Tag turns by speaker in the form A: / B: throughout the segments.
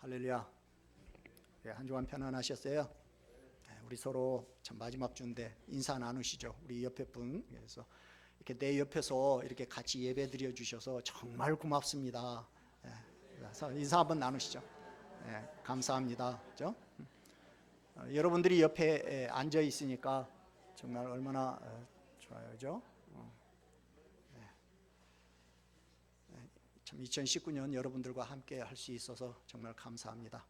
A: 할렐루야. 한 주간 편안하셨어요? 우리 서로 참 마지막 주인데 인사 나누시죠. 우리 옆에 분. 그래서 이렇게 내 옆에서 이렇게 같이 예배 드려 주셔서 정말 고맙습니다. 그래서 인사 한번 나누시죠. 감사합니다. 그렇죠? 여러분들이 옆에 앉아 있으니까 정말 얼마나 좋아요, 그죠? 참 2019년 여러분들과 함께 할 수 있어서 정말 감사합니다.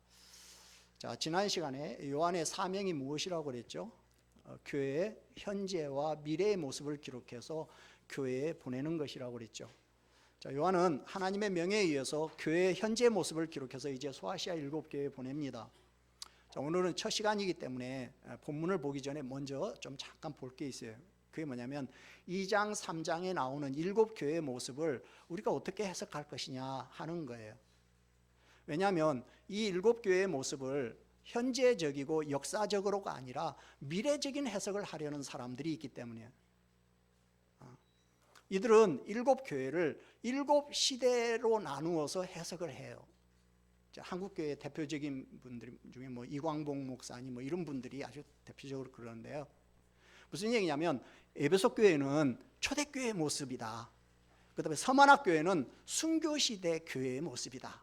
A: 자, 지난 시간에 요한의 사명이 무엇이라고 그랬죠? 교회의 현재와 미래의 모습을 기록해서 교회에 보내는 것이라고 그랬죠. 자, 요한은 하나님의 명에 의해서 교회의 현재 모습을 기록해서 이제 소아시아 7교회에 보냅니다. 자, 오늘은 첫 시간이기 때문에 본문을 보기 전에 먼저 좀 잠깐 볼 게 있어요. 그게 뭐냐면 2장 3장에 나오는 7교회의 모습을 우리가 어떻게 해석할 것이냐 하는 거예요. 왜냐하면 이 7교회의 모습을 현재적이고 역사적으로가 아니라 미래적인 해석을 하려는 사람들이 있기 때문이에요. 이들은 7교회를 7시대로 나누어서 해석을 해요. 한국교회 대표적인 분들 중에 이광봉 목사님 이런 분들이 아주 대표적으로 그러는데요. 무슨 얘기냐면 에베소 교회는 초대교회의 모습이다. 그 다음에 서만학 교회는 순교시대 교회의 모습이다.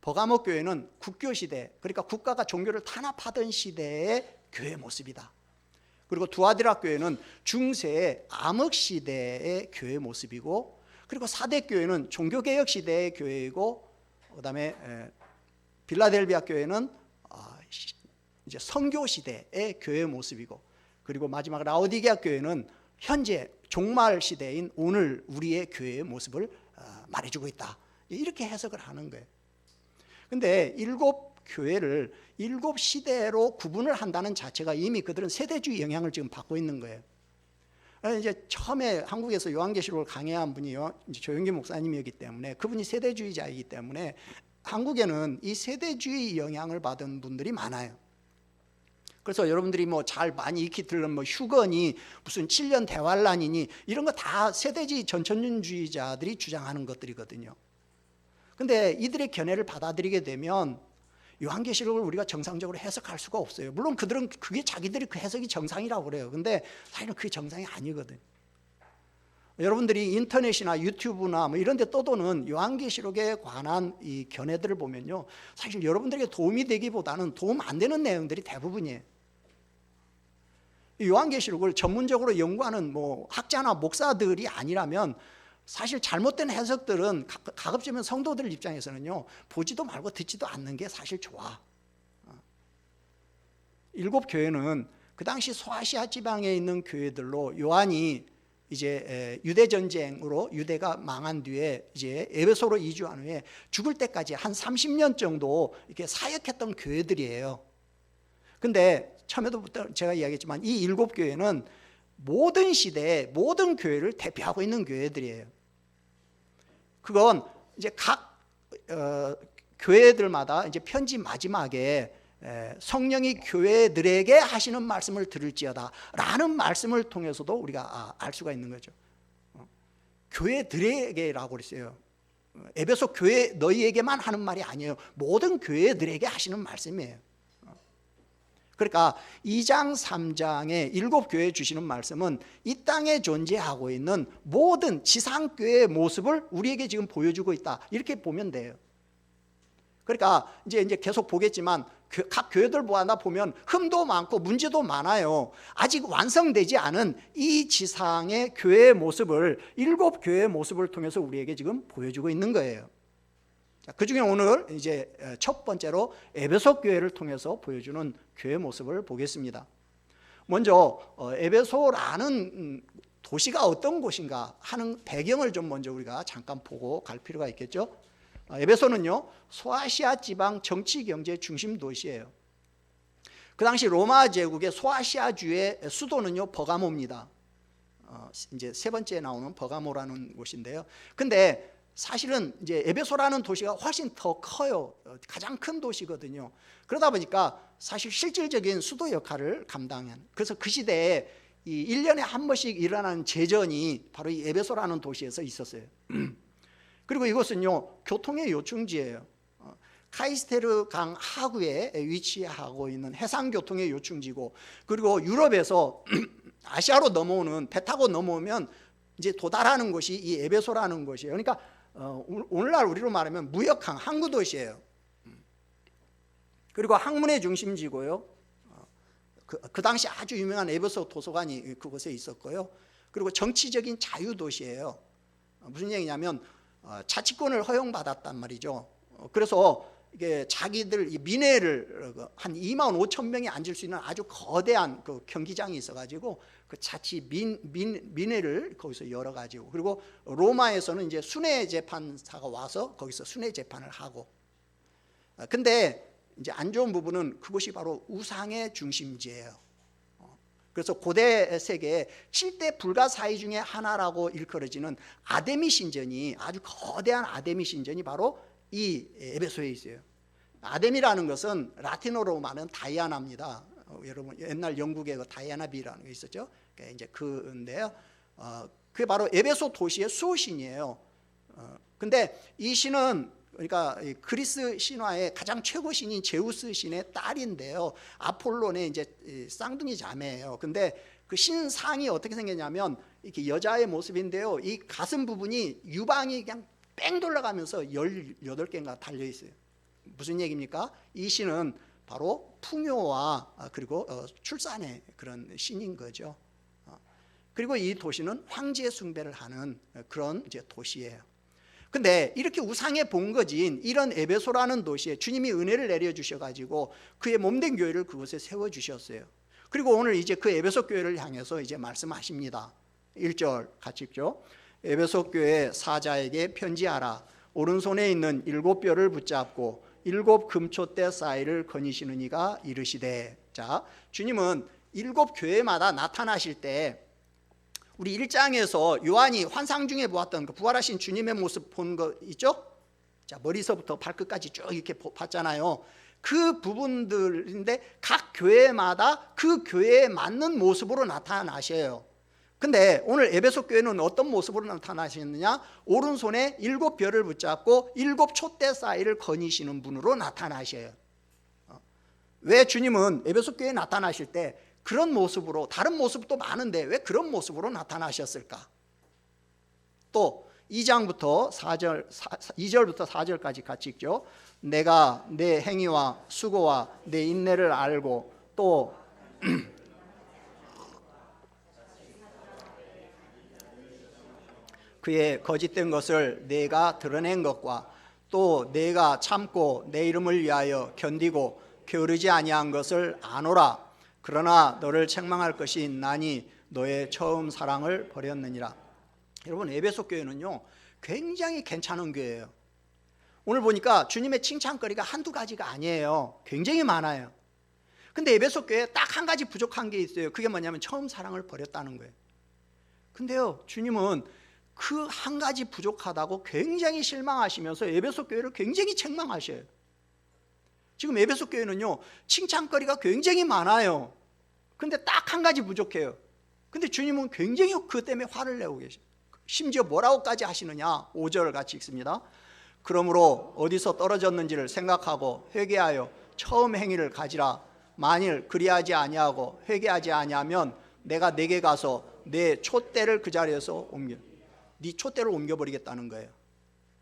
A: 버가모 교회는 국교시대, 그러니까 국가가 종교를 탄압하던 시대의 교회의 모습이다. 그리고 두아디라 교회는 중세의 암흑시대의 교회의 모습이고, 그리고 사대 교회는 종교개혁 시대의 교회이고, 그 다음에 빌라델비아 교회는 이제 선교시대의 교회의 모습이고, 그리고 마지막 라오디게아 교회는 현재 종말 시대인 오늘 우리의 교회의 모습을 말해주고 있다. 이렇게 해석을 하는 거예요. 근데 7교회를 7시대로 구분을 한다는 자체가 이미 그들은 세대주의 영향을 지금 받고 있는 거예요. 이제 처음에 한국에서 요한계시록을 강해한 분이 조영기 목사님이었기 때문에 그분이 세대주의자이기 때문에 한국에는 이 세대주의 영향을 받은 분들이 많아요. 그래서 여러분들이 잘 많이 익히 들은 휴건이 무슨 7년 대환란이니 이런 거 다 세대주의 전천주의자들이 주장하는 것들이거든요. 근데 이들의 견해를 받아들이게 되면 요한계시록을 우리가 정상적으로 해석할 수가 없어요. 물론 그들은 그게 자기들이 그 해석이 정상이라고 그래요. 근데 사실은 그게 정상이 아니거든요. 여러분들이 인터넷이나 유튜브나 이런 데 떠도는 요한계시록에 관한 이 견해들을 보면요, 사실 여러분들에게 도움이 되기보다는 도움 안 되는 내용들이 대부분이에요. 요한계시록을 전문적으로 연구하는 학자나 목사들이 아니라면 사실 잘못된 해석들은 가급적이면 성도들 입장에서는요, 보지도 말고 듣지도 않는 게 사실 좋아. 7교회는 그 당시 소아시아 지방에 있는 교회들로 요한이 이제 유대 전쟁으로 유대가 망한 뒤에 이제 에베소로 이주한 후에 죽을 때까지 한 30년 정도 이렇게 사역했던 교회들이에요. 근데 처음에도부터 제가 이야기했지만 이 7교회는 모든 시대에 모든 교회를 대표하고 있는 교회들이에요. 그건 이제 각 교회들마다 이제 편지 마지막에 성령이 교회들에게 하시는 말씀을 들을지어다 라는 말씀을 통해서도 우리가 알 수가 있는 거죠. 교회들에게라고 그랬어요. 에베소 교회 너희에게만 하는 말이 아니에요. 모든 교회들에게 하시는 말씀이에요. 그러니까 2장 3장에 7교회에 주시는 말씀은 이 땅에 존재하고 있는 모든 지상교회의 모습을 우리에게 지금 보여주고 있다, 이렇게 보면 돼요. 그러니까 이제 계속 보겠지만 각 교회들마다 보면 흠도 많고 문제도 많아요. 아직 완성되지 않은 이 지상의 교회의 모습을 7교회의 모습을 통해서 우리에게 지금 보여주고 있는 거예요. 그 중에 오늘 이제 첫 번째로 에베소 교회를 통해서 보여주는 교회 모습을 보겠습니다. 먼저 에베소라는 도시가 어떤 곳인가 하는 배경을 좀 먼저 우리가 잠깐 보고 갈 필요가 있겠죠. 에베소는요, 소아시아 지방 정치 경제 중심 도시예요. 그 당시 로마 제국의 소아시아주의 수도는요 버가모입니다. 이제 세 번째 나오는 버가모라는 곳인데요. 근데 사실은 이제 에베소라는 도시가 훨씬 더 커요. 가장 큰 도시거든요. 그러다 보니까 사실 실질적인 수도 역할을 감당한, 그래서 그 시대에 이 1년에 한 번씩 일어나는 제전이 바로 이 에베소라는 도시에서 있었어요. 그리고 이곳은요 교통의 요충지예요. 카이스테르 강 하구에 위치하고 있는 해상교통의 요충지고, 그리고 유럽에서 아시아로 넘어오는, 배 타고 넘어오면 이제 도달하는 곳이 이 에베소라는 곳이에요. 그러니까 오늘날 우리로 말하면 무역항, 항구 도시예요. 그리고 학문의 중심지고요. 그 당시 아주 유명한 에베소 도서관이 그곳에 있었고요. 그리고 정치적인 자유 도시예요. 무슨 얘기냐면 자치권을 허용받았단 말이죠. 그래서 이게 자기들 민회를 한 2만 5천 명이 앉을 수 있는 아주 거대한 그 경기장이 있어가지고 그 자치 민회를 거기서 열어가지고, 그리고 로마에서는 이제 순회 재판사가 와서 거기서 순회 재판을 하고. 근데 이제 안 좋은 부분은 그곳이 바로 우상의 중심지예요. 그래서 고대 세계의 7대 불가사의 중에 하나라고 일컬어지는 아데미 신전이, 아주 거대한 아데미 신전이 바로 이 에베소에 있어요. 아데미라는 것은 라틴어로 말하는 다이아나입니다. 여러분 옛날 영국에 그 다이아나비라는 게 있었죠. 이제 그인데요. 그게 바로 에베소 도시의 수호신이에요. 근데 이 신은, 그러니까 그리스 신화의 가장 최고 신인 제우스 신의 딸인데요. 아폴론의 이제 쌍둥이 자매예요. 근데 그 신상이 어떻게 생겼냐면 이렇게 여자의 모습인데요. 이 가슴 부분이 유방이 그냥 뺑 돌아가면서 18개인가 달려 있어요. 무슨 얘기입니까? 이 신은 바로 풍요와 그리고 출산의 그런 신인 거죠. 그리고 이 도시는 황제 숭배를 하는 그런 이제 도시예요. 근데 이렇게 우상에 본거진 이런 에베소라는 도시에 주님이 은혜를 내려주셔가지고 그의 몸된 교회를 그곳에 세워주셨어요. 그리고 오늘 이제 그 에베소 교회를 향해서 이제 말씀하십니다. 1절 같이 읽죠. 에베소 교회 사자에게 편지하라. 오른손에 있는 7뼈를 붙잡고 7 금초대 사이를 거니시는 이가 이르시되. 자, 주님은 7 교회마다 나타나실 때 우리 1장에서 요한이 환상 중에 보았던 그 부활하신 주님의 모습 본 거 있죠? 자, 머리서부터 발끝까지 쭉 이렇게 봤잖아요. 그 부분들인데 각 교회마다 그 교회에 맞는 모습으로 나타나셔요. 근데 오늘 에베소 교회는 어떤 모습으로 나타나시느냐? 오른손에 7뼈를 붙잡고 7 촛대 사이를 거니시는 분으로 나타나셔요. 왜 주님은 에베소 교회에 나타나실 때 그런 모습으로, 다른 모습도 많은데 왜 그런 모습으로 나타나셨을까? 또 2장부터 4절, 2절부터 4절까지 같이 읽죠. 내가 내 행위와 수고와 내 인내를 알고 또 그의 거짓된 것을 내가 드러낸 것과 또 내가 참고 내 이름을 위하여 견디고 게으르지 아니한 것을 아노라. 그러나 너를 책망할 것이 있나니 너의 처음 사랑을 버렸느니라. 여러분, 에베소 교회는요 굉장히 괜찮은 교회예요. 오늘 보니까 주님의 칭찬거리가 한두 가지가 아니에요. 굉장히 많아요. 근데 에베소 교회에 딱 한 가지 부족한 게 있어요. 그게 뭐냐면 처음 사랑을 버렸다는 거예요. 근데요, 주님은 그 한 가지 부족하다고 굉장히 실망하시면서 에베소 교회를 굉장히 책망하셔요. 지금 에베소 교회는요 칭찬거리가 굉장히 많아요. 근데 딱 한 가지 부족해요. 근데 주님은 굉장히 그것 때문에 화를 내고 계셔요. 심지어 뭐라고까지 하시느냐? 5절 같이 읽습니다. 그러므로 어디서 떨어졌는지를 생각하고 회개하여 처음 행위를 가지라. 만일 그리하지 아니하고 회개하지 아니하면 내가 내게 가서 내 촛대를 그 자리에서 옮겨, 네 촛대를 옮겨버리겠다는 거예요.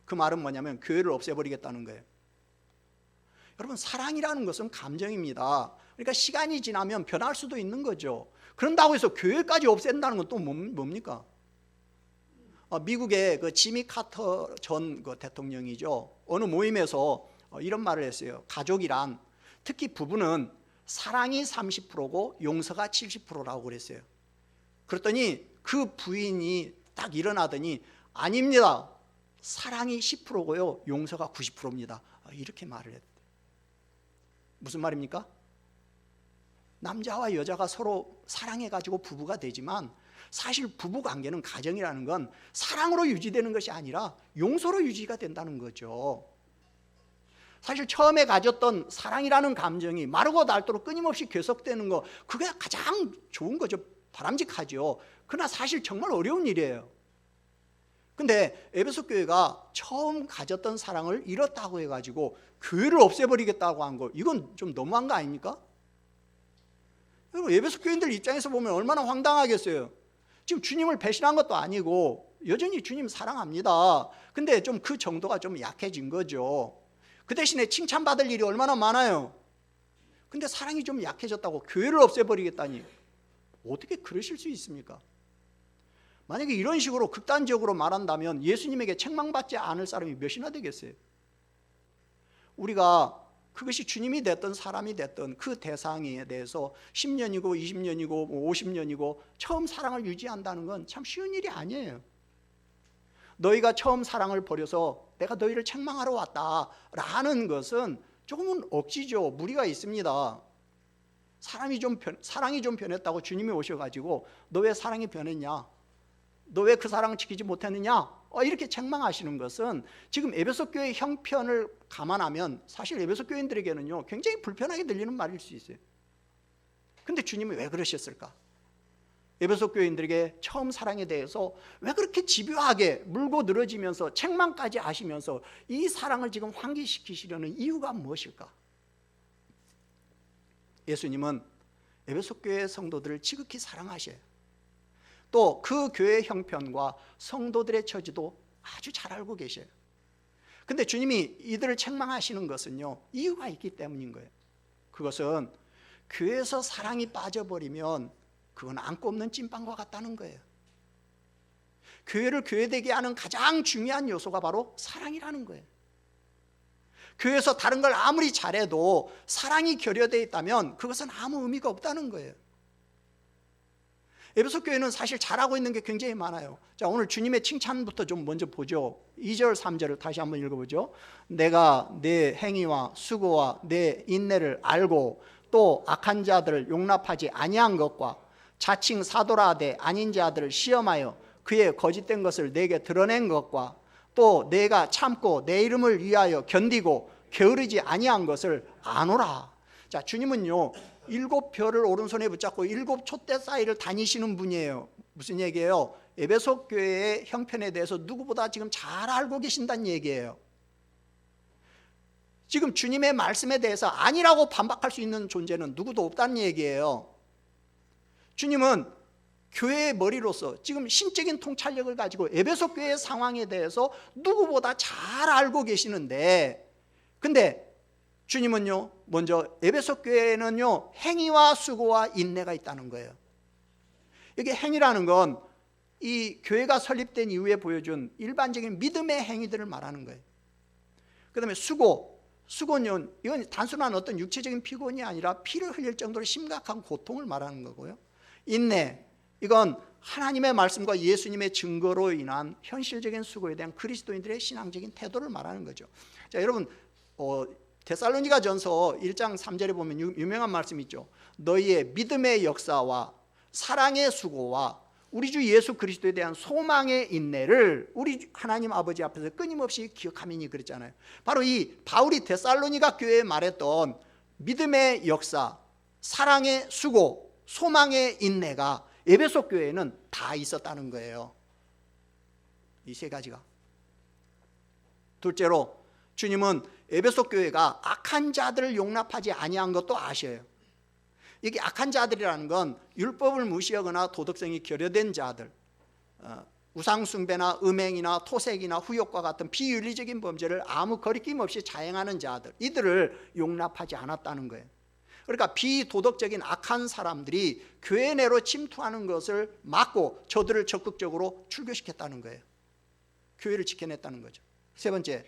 A: 그 말은 뭐냐면 교회를 없애버리겠다는 거예요. 여러분, 사랑이라는 것은 감정입니다. 그러니까 시간이 지나면 변할 수도 있는 거죠. 그런다고 해서 교회까지 없앤다는 건 또 뭡니까? 미국의 그 지미 카터 전 그 대통령이죠. 어느 모임에서 이런 말을 했어요. 가족이란, 특히 부부는 사랑이 30%고 용서가 70%라고 그랬어요. 그랬더니 그 부인이 딱 일어나더니 아닙니다. 사랑이 10%고요. 용서가 90%입니다. 이렇게 말을 했대요. 무슨 말입니까? 남자와 여자가 서로 사랑해가지고 부부가 되지만 사실 부부관계는, 가정이라는 건 사랑으로 유지되는 것이 아니라 용서로 유지가 된다는 거죠. 사실 처음에 가졌던 사랑이라는 감정이 마르고 닳도록 끊임없이 계속되는 거, 그게 가장 좋은 거죠. 바람직하죠. 그러나 사실 정말 어려운 일이에요. 근데 에베소 교회가 처음 가졌던 사랑을 잃었다고 해가지고 교회를 없애버리겠다고 한 거, 이건 좀 너무한 거 아닙니까? 에베소 교인들 입장에서 보면 얼마나 황당하겠어요. 지금 주님을 배신한 것도 아니고 여전히 주님 사랑합니다. 근데 좀 그 정도가 좀 약해진 거죠. 그 대신에 칭찬받을 일이 얼마나 많아요. 근데 사랑이 좀 약해졌다고 교회를 없애버리겠다니, 어떻게 그러실 수 있습니까? 만약에 이런 식으로 극단적으로 말한다면 예수님에게 책망받지 않을 사람이 몇이나 되겠어요? 우리가 그것이 주님이 됐던 사람이 됐던 그 대상에 대해서 10년이고 20년이고 50년이고 처음 사랑을 유지한다는 건 참 쉬운 일이 아니에요. 너희가 처음 사랑을 버려서 내가 너희를 책망하러 왔다라는 것은 조금은 억지죠. 무리가 있습니다. 사랑이 좀 변했다고 주님이 오셔가지고 너 왜 사랑이 변했냐? 너 왜 그 사랑을 지키지 못했느냐? 이렇게 책망하시는 것은 지금 에베소 교회의 형편을 감안하면 사실 에베소 교인들에게는요 굉장히 불편하게 들리는 말일 수 있어요. 근데 주님이 왜 그러셨을까? 에베소 교인들에게 처음 사랑에 대해서 왜 그렇게 집요하게 물고 늘어지면서 책망까지 하시면서 이 사랑을 지금 환기시키시려는 이유가 무엇일까? 예수님은 에베소 교회 성도들을 지극히 사랑하셔요. 또 그 교회의 형편과 성도들의 처지도 아주 잘 알고 계셔요. 근데 주님이 이들을 책망하시는 것은요 이유가 있기 때문인 거예요. 그것은 교회에서 사랑이 빠져버리면 그건 안 꼽는 찐빵과 같다는 거예요. 교회를 교회되게 하는 가장 중요한 요소가 바로 사랑이라는 거예요. 교회에서 다른 걸 아무리 잘해도 사랑이 결여되어 있다면 그것은 아무 의미가 없다는 거예요. 에베소 교회는 사실 잘하고 있는 게 굉장히 많아요. 자, 오늘 주님의 칭찬부터 좀 먼저 보죠. 2절 3절을 다시 한번 읽어보죠. 내가 내 행위와 수고와 내 인내를 알고 또 악한 자들을 용납하지 아니한 것과 자칭 사도라 하되 아닌 자들을 시험하여 그의 거짓된 것을 내게 드러낸 것과 또 내가 참고 내 이름을 위하여 견디고 게으르지 아니한 것을 아노라. 자, 주님은요 7별을 오른손에 붙잡고 7촛대 사이를 다니시는 분이에요. 무슨 얘기예요? 에베소 교회의 형편에 대해서 누구보다 지금 잘 알고 계신다는 얘기예요. 지금 주님의 말씀에 대해서 아니라고 반박할 수 있는 존재는 누구도 없다는 얘기예요. 주님은 교회의 머리로서 지금 신적인 통찰력을 가지고 에베소 교회의 상황에 대해서 누구보다 잘 알고 계시는데, 근데 주님은요 먼저 에베소 교회에는요 행위와 수고와 인내가 있다는 거예요. 이게 행위라는 건 이 교회가 설립된 이후에 보여준 일반적인 믿음의 행위들을 말하는 거예요. 그 다음에 수고는 이건 단순한 어떤 육체적인 피곤이 아니라 피를 흘릴 정도로 심각한 고통을 말하는 거고요. 인내, 이건 하나님의 말씀과 예수님의 증거로 인한 현실적인 수고에 대한 그리스도인들의 신앙적인 태도를 말하는 거죠. 자, 여러분 데살로니가 전서 1장 3절에 보면 유명한 말씀이 있죠. 너희의 믿음의 역사와 사랑의 수고와 우리 주 예수 그리스도에 대한 소망의 인내를 우리 하나님 아버지 앞에서 끊임없이 기억하면이 그랬잖아요. 바로 이 바울이 데살로니가 교회에 말했던 믿음의 역사, 사랑의 수고, 소망의 인내가 에베소 교회에는 다 있었다는 거예요. 이 세 가지가. 둘째로 주님은 에베소 교회가 악한 자들을 용납하지 아니한 것도 아셔요. 이게 악한 자들이라는 건 율법을 무시하거나 도덕성이 결여된 자들, 우상숭배나 음행이나 토색이나 후욕과 같은 비윤리적인 범죄를 아무 거리낌 없이 자행하는 자들, 이들을 용납하지 않았다는 거예요. 그러니까 비도덕적인 악한 사람들이 교회 내로 침투하는 것을 막고 저들을 적극적으로 출교시켰다는 거예요. 교회를 지켜냈다는 거죠. 세 번째,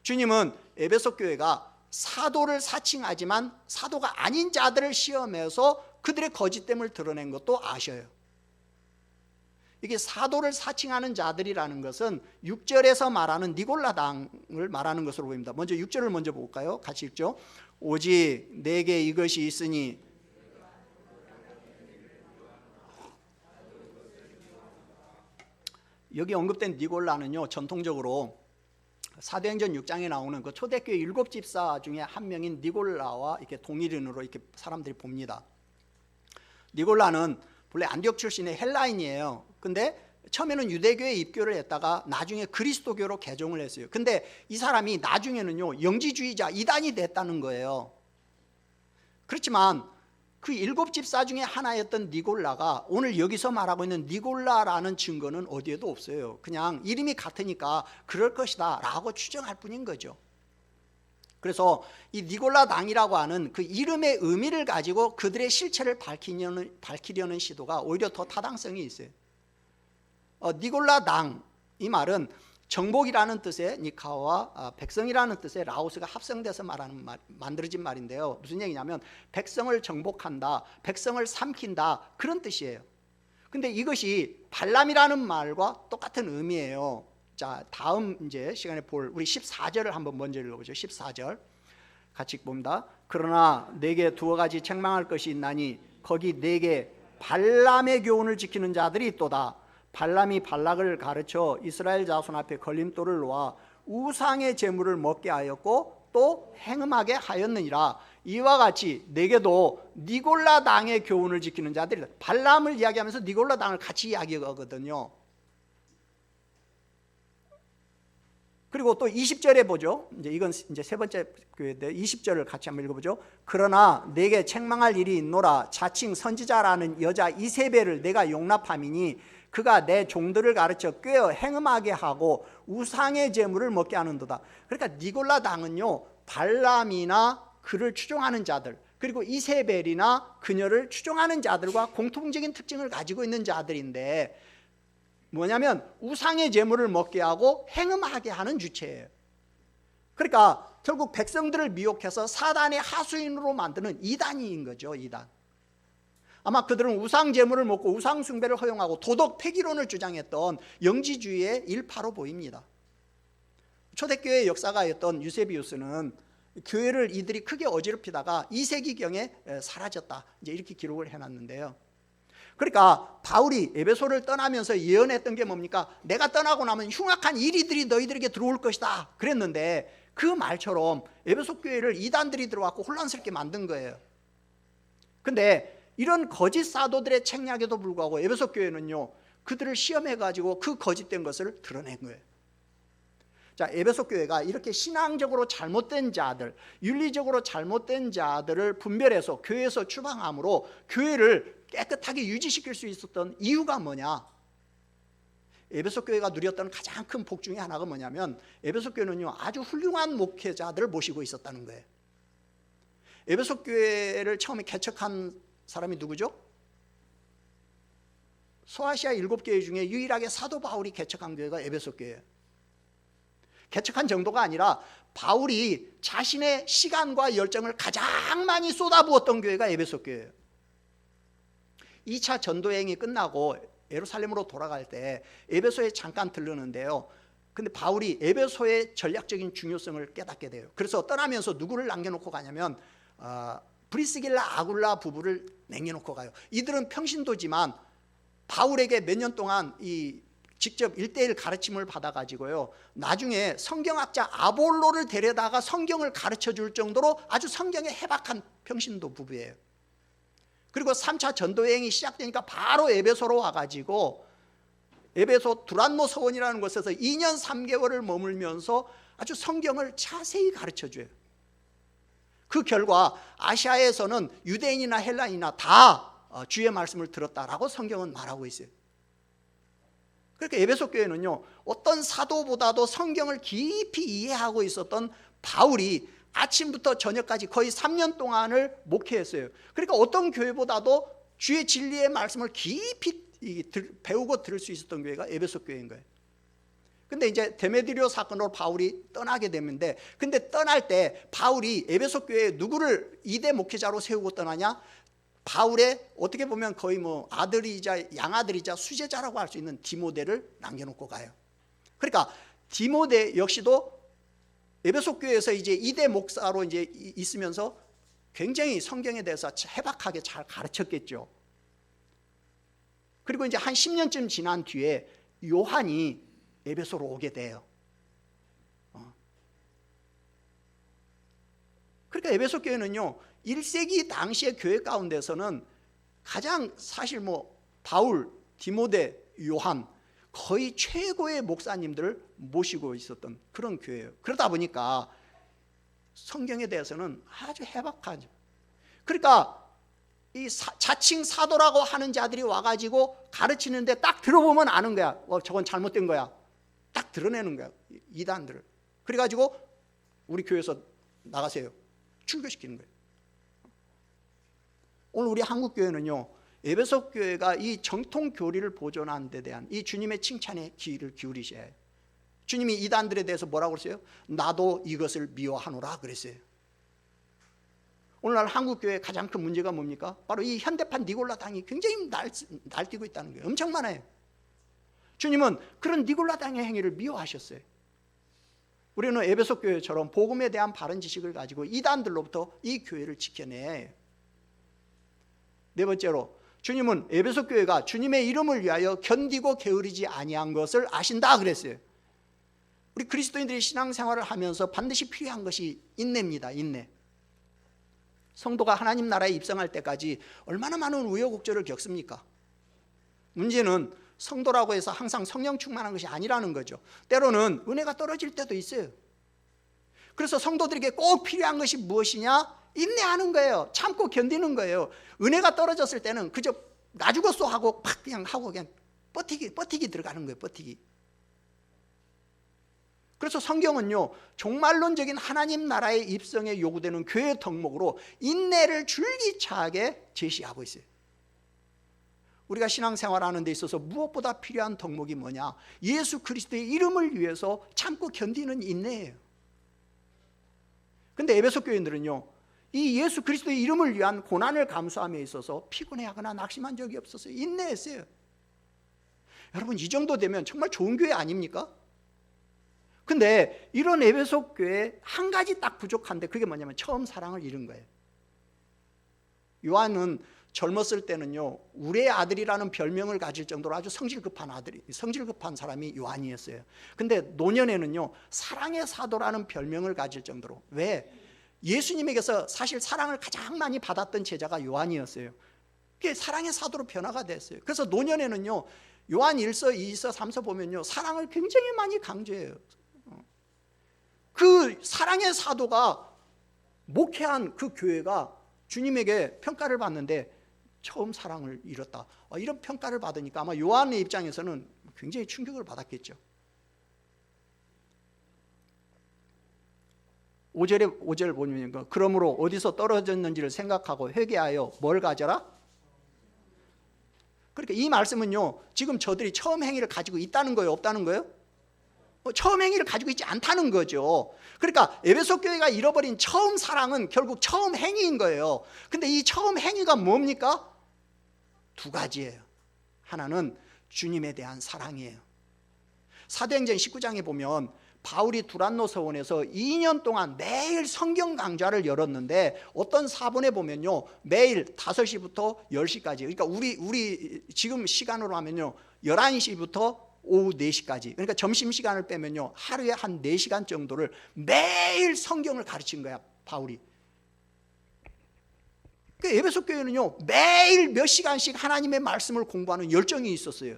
A: 주님은 에베소 교회가 사도를 사칭하지만 사도가 아닌 자들을 시험해서 그들의 거짓됨을 드러낸 것도 아셔요. 이게 사도를 사칭하는 자들이라는 것은 6절에서 말하는 니골라당을 말하는 것으로 보입니다. 먼저 6절을 먼저 볼까요? 같이 읽죠. 오직 내게 이것이 있으니 여기 언급된 니골라는요 전통적으로 사도행전 6장에 나오는 그 초대교회 7집사 중에 한 명인 니골라와 이렇게 동일인으로 이렇게 사람들이 봅니다. 니골라는 본래 안디옥 출신의 헬라인이에요. 근데 처음에는 유대교에 입교를 했다가 나중에 그리스도교로 개종을 했어요. 근데 이 사람이 나중에는요 영지주의자 이단이 됐다는 거예요. 그렇지만 그 7집사 중에 하나였던 니골라가 오늘 여기서 말하고 있는 니골라라는 증거는 어디에도 없어요. 그냥 이름이 같으니까 그럴 것이다 라고 추정할 뿐인 거죠. 그래서 이 니골라 당이라고 하는 그 이름의 의미를 가지고 그들의 실체를 밝히려는 시도가 오히려 더 타당성이 있어요. 니골라 당, 이 말은 정복이라는 뜻의 니카와 백성이라는 뜻의 라오스가 합성돼서 만들어진 말인데요. 무슨 얘기냐면 백성을 정복한다, 백성을 삼킨다, 그런 뜻이에요. 근데 이것이 발람이라는 말과 똑같은 의미예요. 자, 다음 이제 시간에 볼 우리 14절을 한번 먼저 읽어보죠. 14절 같이 봅니다. 그러나 내게 두어 가지 책망할 것이 있나니 거기 내게 발람의 교훈을 지키는 자들이 있도다. 발람이 발락을 가르쳐 이스라엘 자손 앞에 걸림돌을 놓아 우상의 제물을 먹게 하였고 또 행음하게 하였느니라. 이와 같이 내게도 니골라 당의 교훈을 지키는 자들이다. 발람을 이야기하면서 니골라 당을 같이 이야기하거든요. 그리고 또 20절에 보죠. 이건 이제 세 번째 교회인데 20절을 같이 한번 읽어보죠. 그러나 내게 책망할 일이 있노라. 자칭 선지자라는 여자 이세벨을 내가 용납함이니 그가 내 종들을 가르쳐 꾀어 행음하게 하고 우상의 제물을 먹게 하는도다. 그러니까 니골라 당은요 발람이나 그를 추종하는 자들 그리고 이세벨이나 그녀를 추종하는 자들과 공통적인 특징을 가지고 있는 자들인데 뭐냐면 우상의 제물을 먹게 하고 행음하게 하는 주체예요. 그러니까 결국 백성들을 미혹해서 사단의 하수인으로 만드는 이단인 거죠. 이단. 아마 그들은 우상 제물을 먹고 우상 숭배를 허용하고 도덕 폐기론을 주장했던 영지주의의 일파로 보입니다. 초대교회의 역사가였던 유세비우스는 교회를 이들이 크게 어지럽히다가 2세기경에 사라졌다, 이제 이렇게 기록을 해놨는데요. 그러니까 바울이 에베소를 떠나면서 예언했던 게 뭡니까? 내가 떠나고 나면 흉악한 이리들이 너희들에게 들어올 것이다 그랬는데 그 말처럼 에베소 교회를 이단들이 들어왔고 혼란스럽게 만든 거예요. 근데 이런 거짓 사도들의 책략에도 불구하고 에베소 교회는요 그들을 시험해가지고 그 거짓된 것을 드러낸 거예요. 자, 에베소 교회가 이렇게 신앙적으로 잘못된 자들, 윤리적으로 잘못된 자들을 분별해서 교회에서 추방함으로 교회를 깨끗하게 유지시킬 수 있었던 이유가 뭐냐? 에베소 교회가 누렸던 가장 큰 복 중에 하나가 뭐냐면 에베소 교회는요 아주 훌륭한 목회자들을 모시고 있었다는 거예요. 에베소 교회를 처음에 개척한 사람이 누구죠? 소아시아 7교회 중에 유일하게 사도 바울이 개척한 교회가 에베소 교회예요. 개척한 정도가 아니라 바울이 자신의 시간과 열정을 가장 많이 쏟아부었던 교회가 에베소 교회예요. 2차 전도여행이 끝나고 예루살렘으로 돌아갈 때 에베소에 잠깐 들르는데요. 근데 바울이 에베소의 전략적인 중요성을 깨닫게 돼요. 그래서 떠나면서 누구를 남겨놓고 가냐면 브리스길라 아굴라 부부를 남겨놓고 가요. 이들은 평신도지만 바울에게 몇 년 동안 직접 1:1 가르침을 받아가지고요 나중에 성경학자 아볼로를 데려다가 성경을 가르쳐줄 정도로 아주 성경에 해박한 평신도 부부예요. 그리고 3차 전도여행이 시작되니까 바로 에베소로 와가지고 에베소 두란노 서원이라는 곳에서 2년 3개월을 머물면서 아주 성경을 자세히 가르쳐줘요. 그 결과 아시아에서는 유대인이나 헬라인이나 다 주의 말씀을 들었다라고 성경은 말하고 있어요. 그러니까 에베소 교회는요 어떤 사도보다도 성경을 깊이 이해하고 있었던 바울이 아침부터 저녁까지 거의 3년 동안을 목회했어요. 그러니까 어떤 교회보다도 주의 진리의 말씀을 깊이 배우고 들을 수 있었던 교회가 에베소 교회인 거예요. 근데 이제 데메드리오 사건으로 바울이 떠나게 되는데 근데 떠날 때 바울이 에베소 교회에 누구를 2대 목회자로 세우고 떠나냐? 바울의 어떻게 보면 거의 뭐 아들이자 양아들이자 수제자라고 할 수 있는 디모데를 남겨놓고 가요. 그러니까 디모데 역시도 에베소 교회에서 이제 2대 목사로 이제 있으면서 굉장히 성경에 대해서 해박하게 잘 가르쳤겠죠. 그리고 이제 한 10년쯤 지난 뒤에 요한이 에베소로 오게 돼요. 그러니까 에베소 교회는요 1세기 당시의 교회 가운데서는 가장 사실 뭐 바울, 디모데, 요한 거의 최고의 목사님들을 모시고 있었던 그런 교회예요. 그러다 보니까 성경에 대해서는 아주 해박하죠. 그러니까 이 자칭 사도라고 하는 자들이 와가지고 가르치는데 딱 들어보면 아는 거야. 저건 잘못된 거야. 딱 드러내는 거야, 이단들을. 그래가지고 우리 교회에서 나가세요, 출교시키는 거예요. 오늘 우리 한국교회는요, 에베소 교회가 이 정통 교리를 보존하는 데 대한 이 주님의 칭찬에 귀를 기울이셔야 해요. 주님이 이단들에 대해서 뭐라고 그랬어요? 나도 이것을 미워하노라 그랬어요. 오늘날 한국교회의 가장 큰 문제가 뭡니까? 바로 이 현대판 니골라당이 굉장히 날뛰고 있다는 거예요. 엄청 많아요. 주님은 그런 니골라당의 행위를 미워하셨어요. 우리는 에베소 교회처럼 복음에 대한 바른 지식을 가지고 이단들로부터 이 교회를 지켜내야 해요. 네 번째로, 주님은 에베소 교회가 주님의 이름을 위하여 견디고 게으르지 아니한 것을 아신다 그랬어요. 우리 그리스도인들이 신앙생활을 하면서 반드시 필요한 것이 인내입니다. 인내. 성도가 하나님 나라에 입성할 때까지 얼마나 많은 우여곡절을 겪습니까? 문제는 성도라고 해서 항상 성령 충만한 것이 아니라는 거죠. 때로는 은혜가 떨어질 때도 있어요. 그래서 성도들에게 꼭 필요한 것이 무엇이냐? 인내하는 거예요. 참고 견디는 거예요. 은혜가 떨어졌을 때는 그저 나 죽었어 하고 팍 그냥 하고 그냥 버티기 들어가는 거예요. 버티기. 그래서 성경은요, 종말론적인 하나님 나라의 입성에 요구되는 교회의 덕목으로 인내를 줄기차게 제시하고 있어요. 우리가 신앙생활하는 데 있어서 무엇보다 필요한 덕목이 뭐냐? 예수 그리스도의 이름을 위해서 참고 견디는 인내예요. 근데 에베소 교인들은요, 이 예수 그리스도의 이름을 위한 고난을 감수함에 있어서 피곤해하거나 낙심한 적이 없었어요. 인내했어요. 여러분, 이 정도 되면 정말 좋은 교회 아닙니까? 근데 이런 에베소 교회에 한 가지 딱 부족한데, 그게 뭐냐면 처음 사랑을 잃은 거예요. 요한은 젊었을 때는요, 우리의 아들이라는 별명을 가질 정도로 아주 성질급한 사람이 요한이었어요. 근데 노년에는요, 사랑의 사도라는 별명을 가질 정도로. 왜? 예수님에게서 사실 사랑을 가장 많이 받았던 제자가 요한이었어요. 그게 사랑의 사도로 변화가 됐어요. 그래서 노년에는요, 요한 1서, 2서, 3서 보면요, 사랑을 굉장히 많이 강조해요. 그 사랑의 사도가 목회한 그 교회가 주님에게 평가를 받는데 처음 사랑을 잃었다, 이런 평가를 받으니까 아마 요한의 입장에서는 굉장히 충격을 받았겠죠. 5절 보면, 그러므로 어디서 떨어졌는지를 생각하고 회개하여 뭘 가져라? 그러니까 이 말씀은요, 지금 저들이 처음 행위를 가지고 있다는 거예요, 없다는 거예요? 처음 행위를 가지고 있지 않다는 거죠. 그러니까 에베소 교회가 잃어버린 처음 사랑은 결국 처음 행위인 거예요. 근데 이 처음 행위가 뭡니까? 두 가지예요. 하나는 주님에 대한 사랑이에요. 사도행전 19장에 보면 바울이 두란노 서원에서 2년 동안 매일 성경 강좌를 열었는데, 어떤 사본에 보면요, 매일 5시부터 10시까지, 그러니까 우리 지금 시간으로 하면요 11시부터 오후 4시까지, 그러니까 점심시간을 빼면요 하루에 한 4시간 정도를 매일 성경을 가르친 거야, 바울이. 그 에베소 교회는요, 매일 몇 시간씩 하나님의 말씀을 공부하는 열정이 있었어요.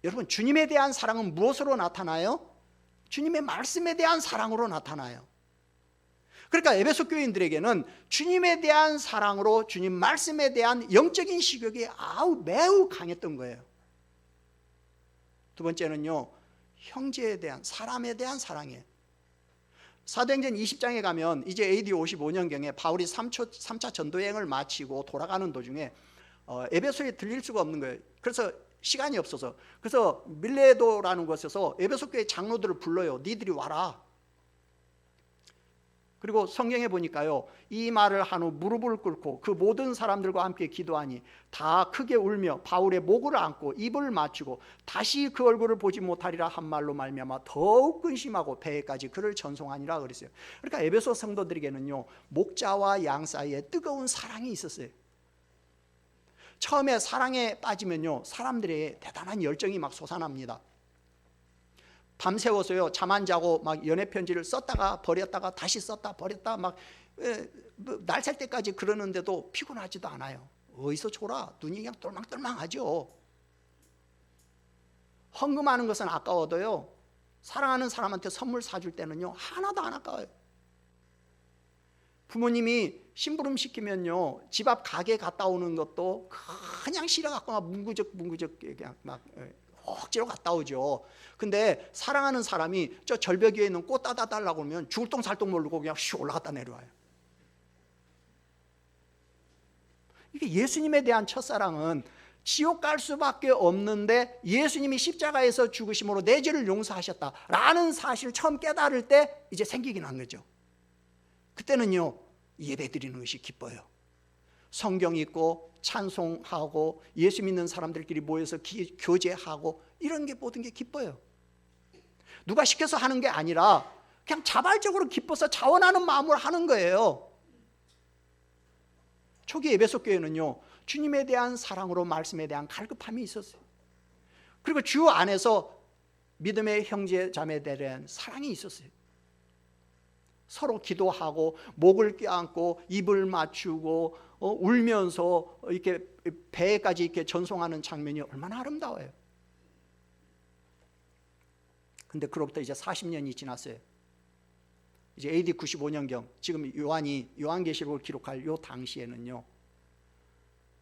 A: 여러분, 주님에 대한 사랑은 무엇으로 나타나요? 주님의 말씀에 대한 사랑으로 나타나요. 그러니까 에베소 교인들에게는 주님에 대한 사랑으로 주님 말씀에 대한 영적인 식욕이 매우 강했던 거예요. 두 번째는요, 형제에 대한, 사람에 대한 사랑이에요. 사도행전 20장에 가면 이제 AD 55년경에 바울이 3차 전도여행을 마치고 돌아가는 도중에 에베소에 들릴 수가 없는 거예요. 그래서 시간이 없어서, 그래서 밀레도라는 곳에서 에베소 교회 장로들을 불러요. 니들이 와라. 그리고 성경에 보니까요, 이 말을 한 후 무릎을 꿇고 그 모든 사람들과 함께 기도하니 다 크게 울며 바울의 목을 안고 입을 맞추고 다시 그 얼굴을 보지 못하리라 한 말로 말미암아 더욱 근심하고 배에까지 그를 전송하니라 그랬어요. 그러니까 에베소 성도들에게는요, 목자와 양 사이에 뜨거운 사랑이 있었어요. 처음에 사랑에 빠지면요, 사람들의 대단한 열정이 막 솟아납니다. 밤새워서요, 잠 안 자고 막 연애 편지를 썼다가 버렸다가 다시 썼다 버렸다 막 날 살 때까지 그러는데도 피곤하지도 않아요. 어디서 졸아? 눈이 그냥 똘망똘망하죠. 헌금하는 것은 아까워도요, 사랑하는 사람한테 선물 사줄 때는요 하나도 안 아까워요. 부모님이 심부름 시키면요 집 앞 가게 갔다 오는 것도 그냥 싫어갖고 막 문구적 그냥 막 억지로 갔다 오죠. 근데 사랑하는 사람이 저 절벽 위에 있는 꽃 따다 달라고 하면 죽을 똥살똥 모르고 그냥 슉 올라갔다 내려와요. 이게 예수님에 대한 첫사랑은 지옥 갈 수밖에 없는데 예수님이 십자가에서 죽으심으로 내 죄를 용서하셨다라는 사실을 처음 깨달을 때 이제 생기긴 한 거죠. 그때는요 예배 드리는 것이 기뻐요. 성경 읽고 찬송하고 예수 믿는 사람들끼리 모여서 교제하고 이런 게 모든 게 기뻐요. 누가 시켜서 하는 게 아니라 그냥 자발적으로 기뻐서 자원하는 마음으로 하는 거예요. 초기 에베소 교회는요 주님에 대한 사랑으로 말씀에 대한 갈급함이 있었어요. 그리고 주 안에서 믿음의 형제 자매에 대한 사랑이 있었어요. 서로 기도하고 목을 껴안고 입을 맞추고 울면서 이렇게 배까지 이렇게 전송하는 장면이 얼마나 아름다워요. 근데 그로부터 이제 40년이 지났어요. 이제 AD 95년경 지금 요한이 요한계시록을 기록할 요 당시에는요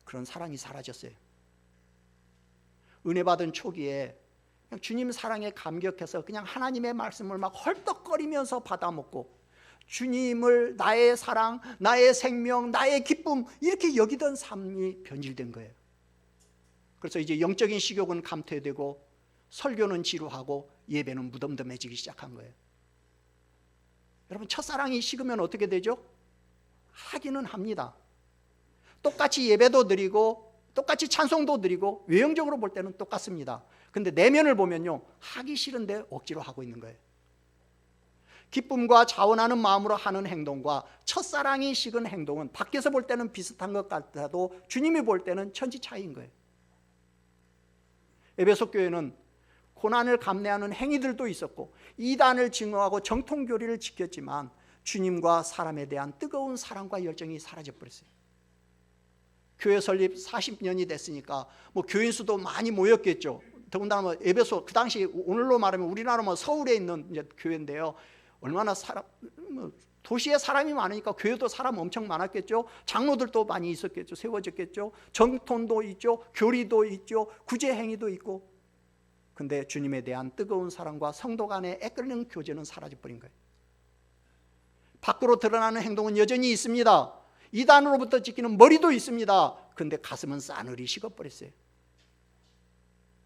A: 그런 사랑이 사라졌어요. 은혜 받은 초기에 그냥 주님 사랑에 감격해서 그냥 하나님의 말씀을 막 헐떡거리면서 받아먹고 주님을 나의 사랑, 나의 생명, 나의 기쁨 이렇게 여기던 삶이 변질된 거예요. 그래서 이제 영적인 식욕은 감퇴되고 설교는 지루하고 예배는 무덤덤해지기 시작한 거예요. 여러분 첫사랑이 식으면 어떻게 되죠? 하기는 합니다. 똑같이 예배도 드리고 똑같이 찬송도 드리고 외형적으로 볼 때는 똑같습니다. 근데 내면을 보면요 하기 싫은데 억지로 하고 있는 거예요. 기쁨과 자원하는 마음으로 하는 행동과 첫사랑이 식은 행동은 밖에서 볼 때는 비슷한 것 같아도 주님이 볼 때는 천지 차이인 거예요. 에베소 교회는 고난을 감내하는 행위들도 있었고 이단을 증오하고 정통교리를 지켰지만 주님과 사람에 대한 뜨거운 사랑과 열정이 사라져버렸어요. 교회 설립 40년이 됐으니까 뭐 교인 수도 많이 모였겠죠. 더군다나 뭐 에베소 그 당시 오늘로 말하면 우리나라 뭐 서울에 있는 이제 교회인데요. 얼마나 도시에 사람이 많으니까 교회도 사람 엄청 많았겠죠. 장로들도 많이 있었겠죠. 세워졌겠죠. 정통도 있죠. 교리도 있죠. 구제 행위도 있고. 근데 주님에 대한 뜨거운 사랑과 성도 간의 애끓는 교제는 사라져버린 거예요. 밖으로 드러나는 행동은 여전히 있습니다. 이단으로부터 지키는 머리도 있습니다. 근데 가슴은 싸늘히 식어버렸어요.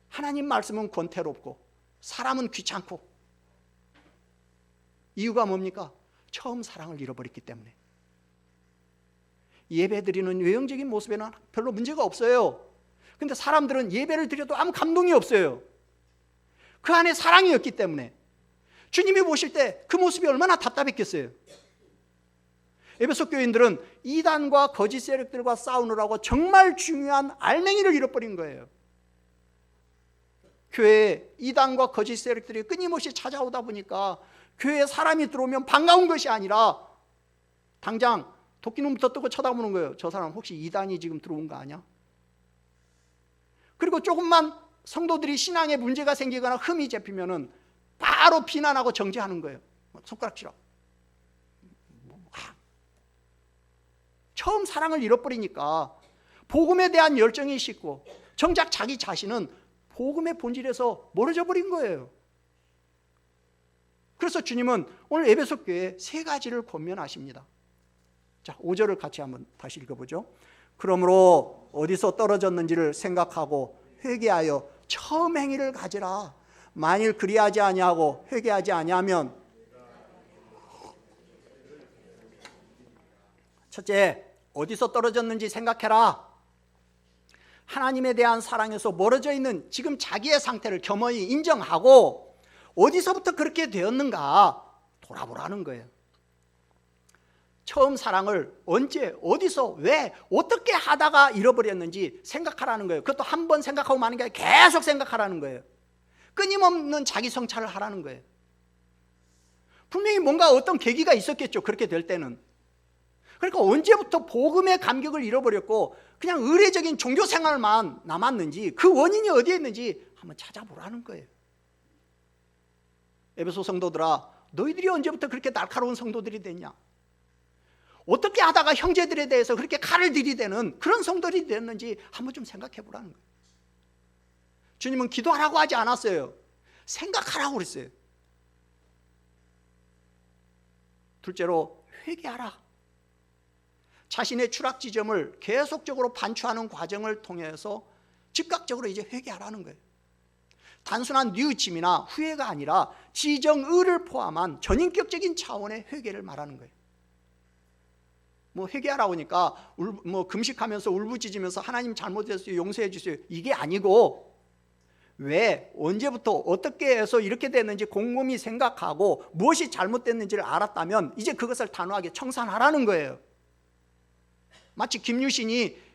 A: 하나님 말씀은 권태롭고 사람은 귀찮고. 이유가 뭡니까? 처음 사랑을 잃어버렸기 때문에. 예배드리는 외형적인 모습에는 별로 문제가 없어요. 근데 사람들은 예배를 드려도 아무 감동이 없어요. 그 안에 사랑이 없기 때문에. 주님이 보실 때 그 모습이 얼마나 답답했겠어요. 에베소 교인들은 이단과 거짓 세력들과 싸우느라고 정말 중요한 알맹이를 잃어버린 거예요. 교회에 이단과 거짓 세력들이 끊임없이 찾아오다 보니까 교회에 사람이 들어오면 반가운 것이 아니라 당장 도끼눈부터 뜨고 쳐다보는 거예요. 저 사람 혹시 이단이 지금 들어온 거 아니야? 그리고 조금만 성도들이 신앙에 문제가 생기거나 흠이 잡히면은 바로 비난하고 정죄하는 거예요. 손가락질하고. 처음 사랑을 잃어버리니까 복음에 대한 열정이 식고 정작 자기 자신은 복음의 본질에서 멀어져 버린 거예요. 그래서 주님은 오늘 에베소 교회에 세 가지를 권면하십니다. 자, 5절을 같이 한번 다시 읽어보죠. 그러므로 어디서 떨어졌는지를 생각하고 회개하여 처음 행위를 가지라. 만일 그리하지 아니하고 회개하지 아니하면 첫째, 어디서 떨어졌는지 생각해라. 하나님에 대한 사랑에서 멀어져 있는 지금 자기의 상태를 겸허히 인정하고 어디서부터 그렇게 되었는가 돌아보라는 거예요. 처음 사랑을 언제, 어디서, 왜, 어떻게 하다가 잃어버렸는지 생각하라는 거예요. 그것도 한 번 생각하고 마는 게 아니라 계속 생각하라는 거예요. 끊임없는 자기 성찰을 하라는 거예요. 분명히 뭔가 어떤 계기가 있었겠죠. 그렇게 될 때는. 그러니까 언제부터 복음의 감격을 잃어버렸고 그냥 의례적인 종교 생활만 남았는지 그 원인이 어디에 있는지 한번 찾아보라는 거예요. 에베소 성도들아, 너희들이 언제부터 그렇게 날카로운 성도들이 됐냐? 어떻게 하다가 형제들에 대해서 그렇게 칼을 들이대는 그런 성도들이 됐는지 한번 좀 생각해 보라는 거예요. 주님은 기도하라고 하지 않았어요. 생각하라고 그랬어요. 둘째로 회개하라. 자신의 추락 지점을 계속적으로 반추하는 과정을 통해서 즉각적으로 이제 회개하라는 거예요. 단순한 뉘우침이나 후회가 아니라 지정의를 포함한 전인격적인 차원의 회개를 말하는 거예요. 뭐 회개하라고 하니까 뭐 금식하면서 울부짖으면서 하나님 잘못했어요, 용서해 주세요, 이게 아니고 왜 언제부터 어떻게 해서 이렇게 됐는지 곰곰이 생각하고 무엇이 잘못됐는지를 알았다면 이제 그것을 단호하게 청산하라는 거예요. 마치 김유신이